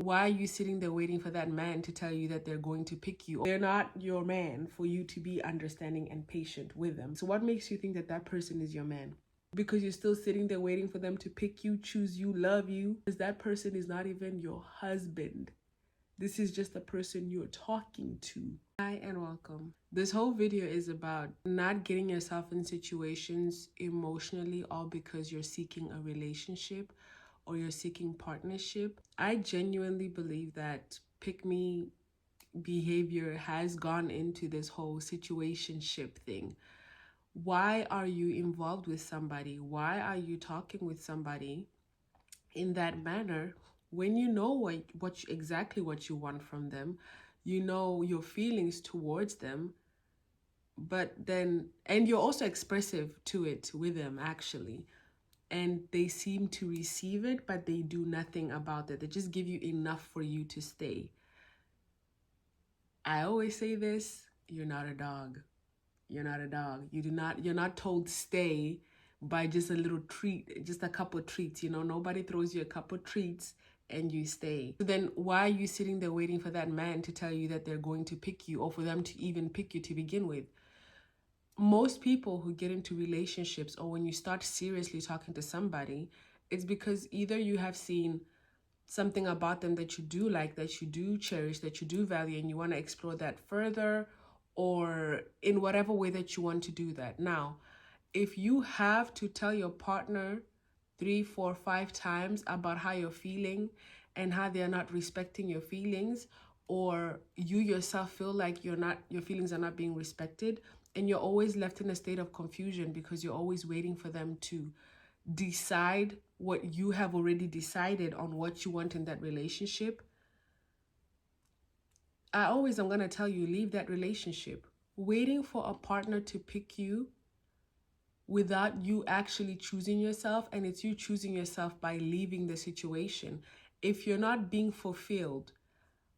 Why are you sitting there waiting for that man to tell you that they're going to pick you? They're not your man for you to be understanding and patient with them. So what makes you think that that person is your man? Because you're still sitting there waiting for them to pick you, choose you, love you. Because that person is not even your husband. This is just the person you're talking to. Hi and welcome. This whole video is about not getting yourself in situations emotionally all because you're seeking a relationship or you're seeking partnership. I genuinely believe that pick me behavior has gone into this whole situationship thing. Why are you involved with somebody? Why are you talking with somebody in that manner when you know exactly what you want from them? You know your feelings towards them, but then, and you're also expressive to it with them actually, and they seem to receive it, but they do nothing about it. They just give you enough for you to stay. I always say this: you're not a dog. You're not a dog. You're not told stay by just a little treat, just a couple of treats. Nobody throws you a couple of treats and you stay. So then why are you sitting there waiting for that man to tell you that they're going to pick you, or for them to even pick you to begin with? Most people who get into relationships, or when you start seriously talking to somebody, it's because either you have seen something about them that you do like, that you do cherish, that you do value, and you want to explore that further, or in whatever way that you want to do that. Now, if you have to tell your partner 3, 4, 5 times about how you're feeling and how they're not respecting your feelings, or you yourself feel like your feelings are not being respected, and you're always left in a state of confusion because you're always waiting for them to decide what you have already decided on what you want in that relationship, I'm going to tell you, leave that relationship. Waiting for a partner to pick you without you actually choosing yourself, and it's you choosing yourself by leaving the situation. If you're not being fulfilled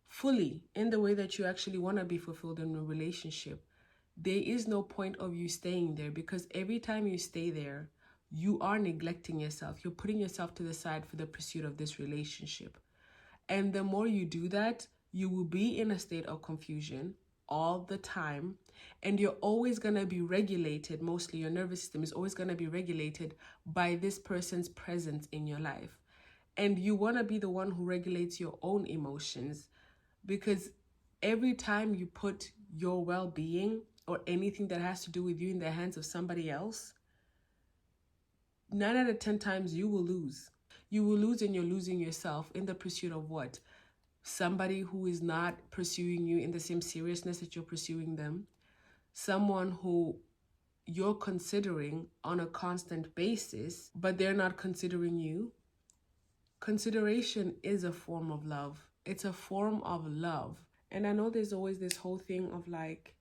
fully in the way that you actually want to be fulfilled in a relationship, there is no point of you staying there, because every time you stay there, you are neglecting yourself. You're putting yourself to the side for the pursuit of this relationship. And the more you do that, you will be in a state of confusion all the time. And you're always going to be regulated. Mostly your nervous system is always going to be regulated by this person's presence in your life. And you want to be the one who regulates your own emotions, because every time you put your well-being or anything that has to do with you in the hands of somebody else, 9 out of 10 times you will lose. You will lose, and you're losing yourself in the pursuit of what? Somebody who is not pursuing you in the same seriousness that you're pursuing them. Someone who you're considering on a constant basis, but they're not considering you. Consideration is a form of love. It's a form of love. And I know there's always this whole thing of like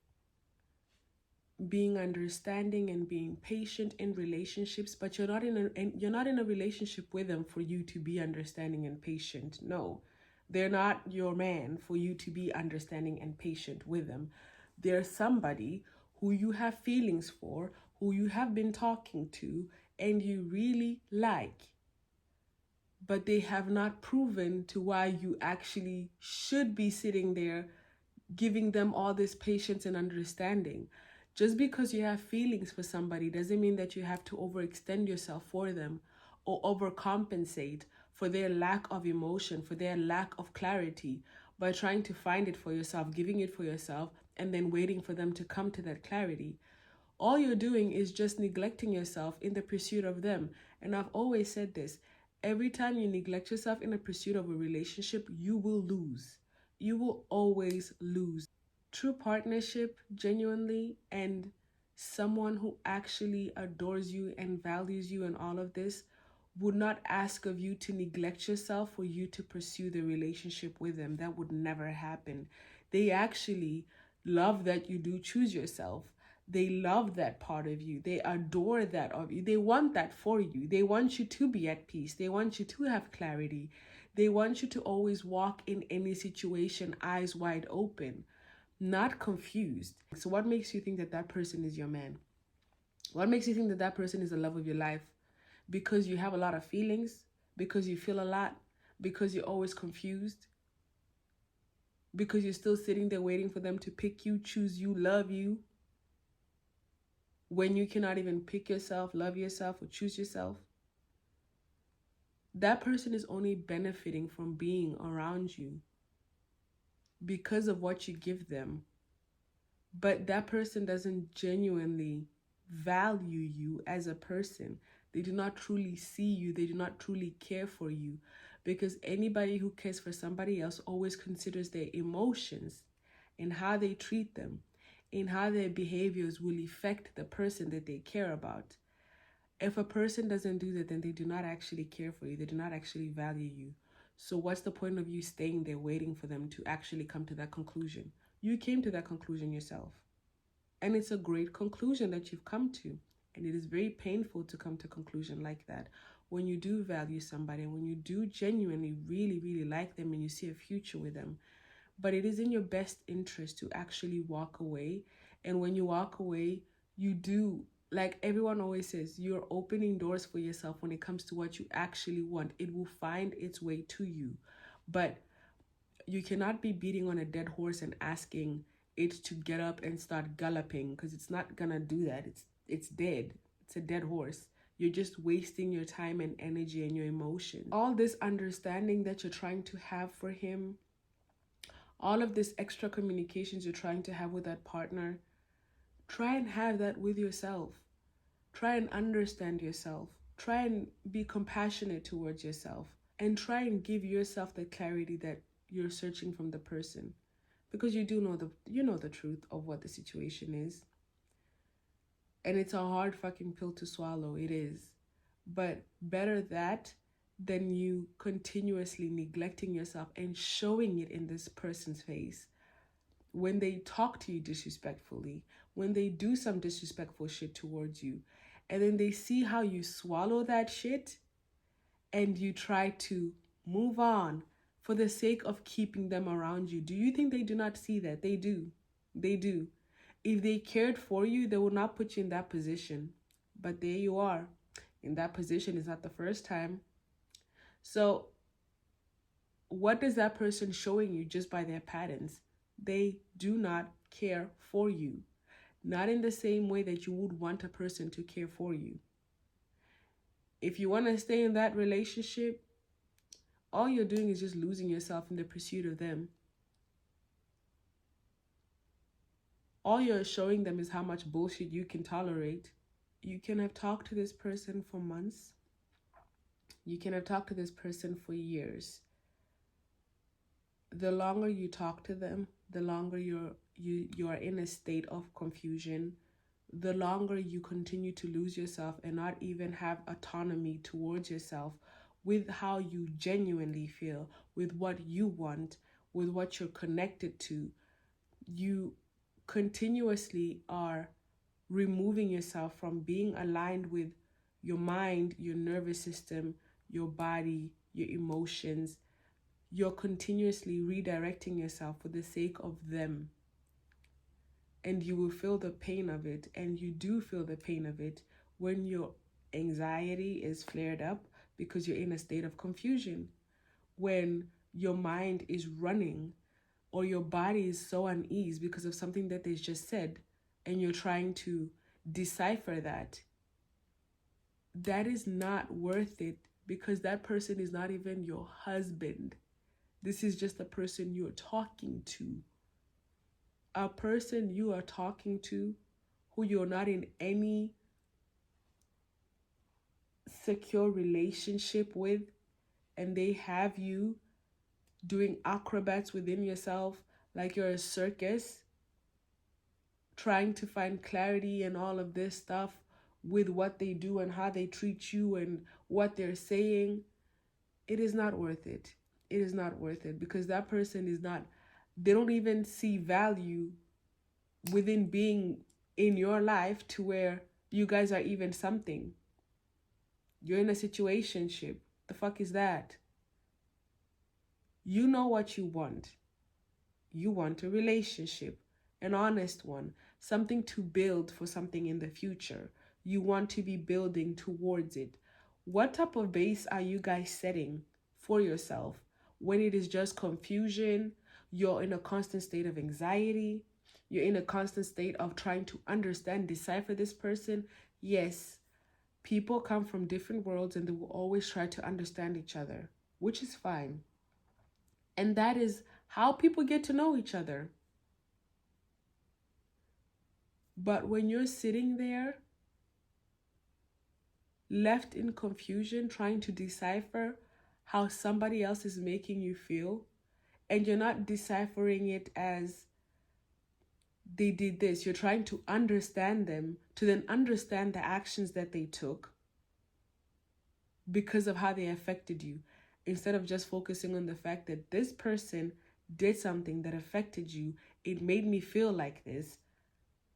being understanding and being patient in relationships, but you're not in a relationship with them for you to be understanding and patient. No, they're not your man for you to be understanding and patient with them. They're somebody who you have feelings for, who you have been talking to, and you really like, but they have not proven to why you actually should be sitting there giving them all this patience and understanding. Just because you have feelings for somebody doesn't mean that you have to overextend yourself for them or overcompensate for their lack of emotion, for their lack of clarity, by trying to find it for yourself, giving it for yourself, and then waiting for them to come to that clarity. All you're doing is just neglecting yourself in the pursuit of them. And I've always said this: every time you neglect yourself in the pursuit of a relationship, you will lose. You will always lose. True partnership, genuinely, and someone who actually adores you and values you and all of this, would not ask of you to neglect yourself for you to pursue the relationship with them. That would never happen. They actually love that you do choose yourself. They love that part of you. They adore that of you. They want that for you. They want you to be at peace. They want you to have clarity. They want you to always walk in any situation eyes wide open, not confused. So what makes you think that that person is your man? What makes you think that that person is the love of your life? Because you have a lot of feelings? Because you feel a lot? Because you're always confused? because you're still sitting there waiting for them to pick you, choose you, love you, when you cannot even pick yourself, love yourself, or choose yourself. That person is only benefiting from being around you because of what you give them. But that person doesn't genuinely value you as a person. They do not truly see you. They do not truly care for you. Because anybody who cares for somebody else always considers their emotions and how they treat them and how their behaviors will affect the person that they care about. If a person doesn't do that, then they do not actually care for you. They do not actually value you. So what's the point of you staying there waiting for them to actually come to that conclusion? You came to that conclusion yourself. And it's a great conclusion that you've come to. And it is very painful to come to a conclusion like that. When you do value somebody, when you do genuinely, really, really like them and you see a future with them. But it is in your best interest to actually walk away. And when you walk away, you do, like everyone always says, you're opening doors for yourself when it comes to what you actually want. It will find its way to you. But you cannot be beating on a dead horse and asking it to get up and start galloping, because it's not gonna do that. It's dead. It's a dead horse. You're just wasting your time and energy and your emotions. All this understanding that you're trying to have for him, all of this extra communications you're trying to have with that partner, try and have that with yourself. Try and understand yourself. Try and be compassionate towards yourself. And try and give yourself the clarity that you're searching from the person. Because you know the truth of what the situation is. And it's a hard fucking pill to swallow. It is. But better that than you continuously neglecting yourself and showing it in this person's face. When they talk to you disrespectfully, when they do some disrespectful shit towards you, and then they see how you swallow that shit and you try to move on for the sake of keeping them around you. Do you think they do not see that? They do. They do. If they cared for you, they would not put you in that position. But there you are. In that position. Is not the first time. So what is that person showing you just by their patterns? They do not care for you. Not in the same way that you would want a person to care for you. If you want to stay in that relationship, all you're doing is just losing yourself in the pursuit of them. All you're showing them is how much bullshit you can tolerate. You can have talked to this person for months. You can have talked to this person for years. The longer you talk to them, the longer you are in a state of confusion, the longer you continue to lose yourself and not even have autonomy towards yourself with how you genuinely feel, with what you want, with what you're connected to. You continuously are removing yourself from being aligned with your mind, your nervous system, your body, your emotions. You're continuously redirecting yourself for the sake of them. And you will feel the pain of it. And you do feel the pain of it when your anxiety is flared up because you're in a state of confusion. When your mind is running or your body is so uneasy because of something that they just said and you're trying to decipher that. That is not worth it because that person is not even your husband. This is just a person you're talking to. A person you are talking to who you're not in any secure relationship with, and they have you doing acrobats within yourself like you're a circus, trying to find clarity and all of this stuff with what they do and how they treat you and what they're saying. It is not worth it. It is not worth it because that person is not, they don't even see value within being in your life to where you guys are even something. You're in a situationship. The fuck is that? You know what you want. You want a relationship, an honest one, something to build for something in the future. You want to be building towards it. What type of base are you guys setting for yourself when it is just confusion? You're in a constant state of anxiety. You're in a constant state of trying to understand, decipher this person. Yes, people come from different worlds and they will always try to understand each other, which is fine. And that is how people get to know each other. But when you're sitting there, left in confusion, trying to decipher how somebody else is making you feel, and you're not deciphering it as they did this, you're trying to understand them to then understand the actions that they took because of how they affected you, instead of just focusing on the fact that this person did something that affected you. It made me feel like this.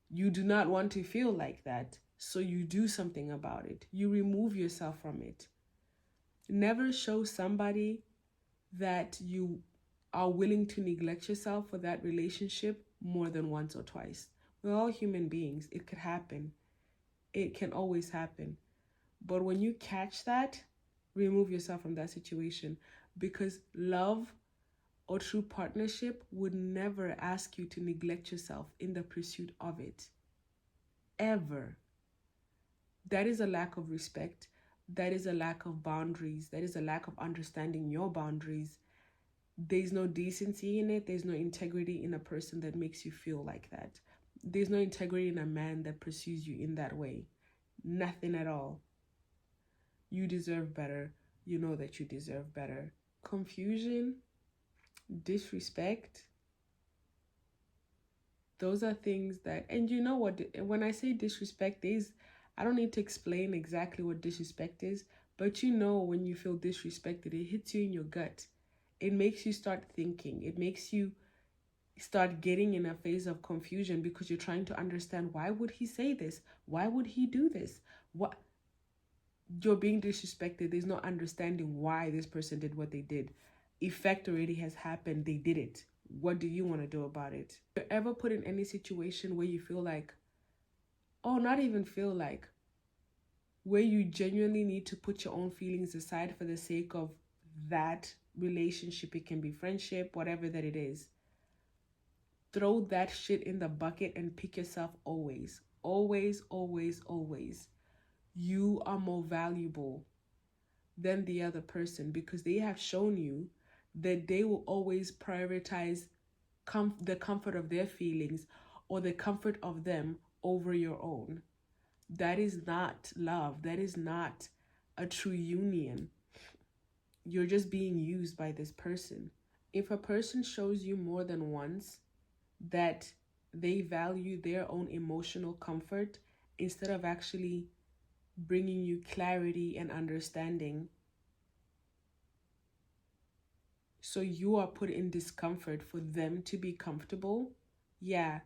You do not want to feel like that, so you do something about it. You remove yourself from it. Never show somebody that you are willing to neglect yourself for that relationship more than once or twice. We're all human beings. It could happen. It can always happen. But when you catch that, remove yourself from that situation, because love or true partnership would never ask you to neglect yourself in the pursuit of it. Ever. That is a lack of respect. That is a lack of boundaries. That is a lack of understanding your boundaries. There's no decency in it. There's no integrity in a person that makes you feel like that. There's no integrity in a man that pursues you in that way. Nothing at all. You deserve better. You know that you deserve better. Confusion, disrespect, those are things that, and you know what, when I say disrespect, I don't need to explain exactly what disrespect is, but you know when you feel disrespected, it hits you in your gut. It makes you start thinking. It makes you start getting in a phase of confusion because you're trying to understand, why would he say this? Why would he do this? What? You're being disrespected. There's no understanding why this person did what they did. Effect already has happened. They did it. What do you want to do about it? If you're ever put in any situation where you feel like, oh, not even feel like, where you genuinely need to put your own feelings aside for the sake of that relationship, it can be friendship, whatever that it is, throw that shit in the bucket and pick yourself always. Always, always, always. You are more valuable than the other person, because they have shown you that they will always prioritize the comfort of their feelings or the comfort of them over your own. That is not love. That is not a true union. You're just being used by this person. If a person shows you more than once that they value their own emotional comfort instead of actually bringing you clarity and understanding, so you are put in discomfort for them to be comfortable, yeah,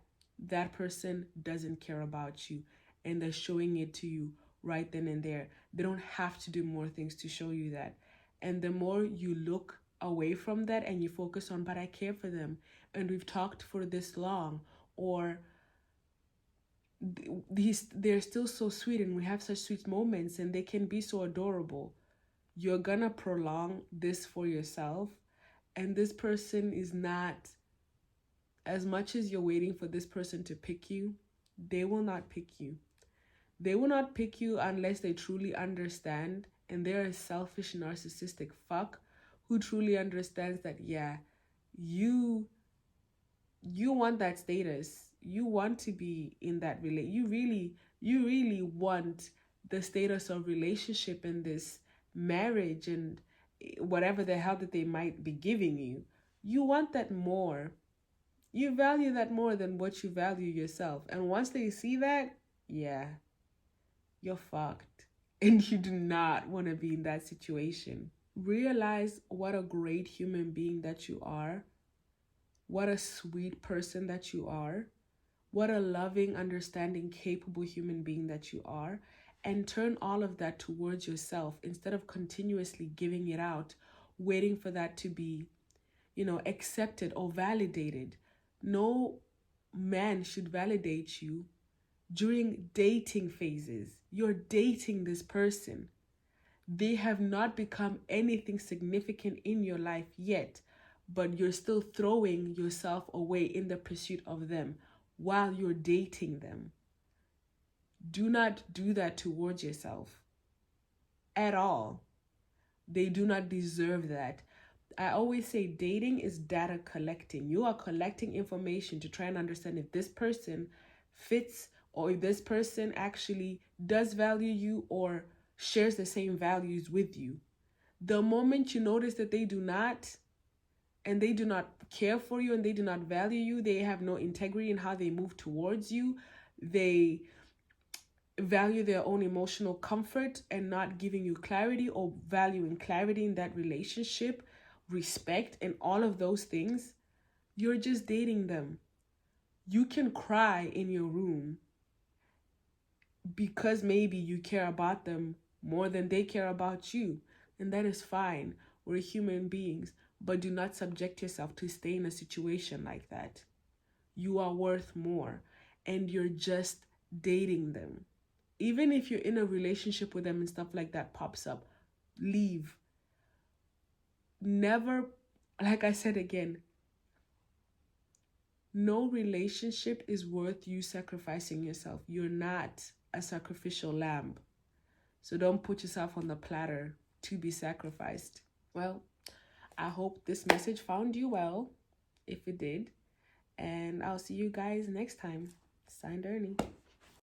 that person doesn't care about you, and they're showing it to you right then and there. They don't have to do more things to show you that. And the more you look away from that and you focus on, but I care for them, and we've talked for this long, or they're still so sweet and we have such sweet moments and they can be so adorable, you're gonna prolong this for yourself. And this person is not, as much as you're waiting for this person to pick you, they will not pick you. They will not pick you unless they truly understand, and they're a selfish, narcissistic fuck who truly understands that, yeah, you want that status. You want to be in that you really want the status of relationship in this marriage and whatever the hell that they might be giving you. You want that more. You value that more than what you value yourself. And once they see that, yeah, you're fucked. And you do not want to be in that situation. Realize what a great human being that you are. What a sweet person that you are. What a loving, understanding, capable human being that you are. And turn all of that towards yourself instead of continuously giving it out, waiting for that to be, accepted or validated. No man should validate you during dating phases. You're dating this person. They have not become anything significant in your life yet, but you're still throwing yourself away in the pursuit of them while you're dating them. Do not do that towards yourself at all. They do not deserve that. I always say dating is data collecting. You are collecting information to try and understand if this person fits, or if this person actually does value you or shares the same values with you. The moment you notice that they do not, and they do not care for you, and they do not value you, they have no integrity in how they move towards you, they value their own emotional comfort and not giving you clarity or valuing clarity in that relationship, respect, and all of those things, you're just dating them. You can cry in your room because maybe you care about them more than they care about you, and that is fine. We're human beings, but do not subject yourself to stay in a situation like that. You are worth more, and you're just dating them. Even if you're in a relationship with them and stuff like that pops up, leave. Never, like I said again, no relationship is worth you sacrificing yourself. You're not a sacrificial lamb. So don't put yourself on the platter to be sacrificed. Well, I hope this message found you well, if it did. And I'll see you guys next time. Signed, Ernie.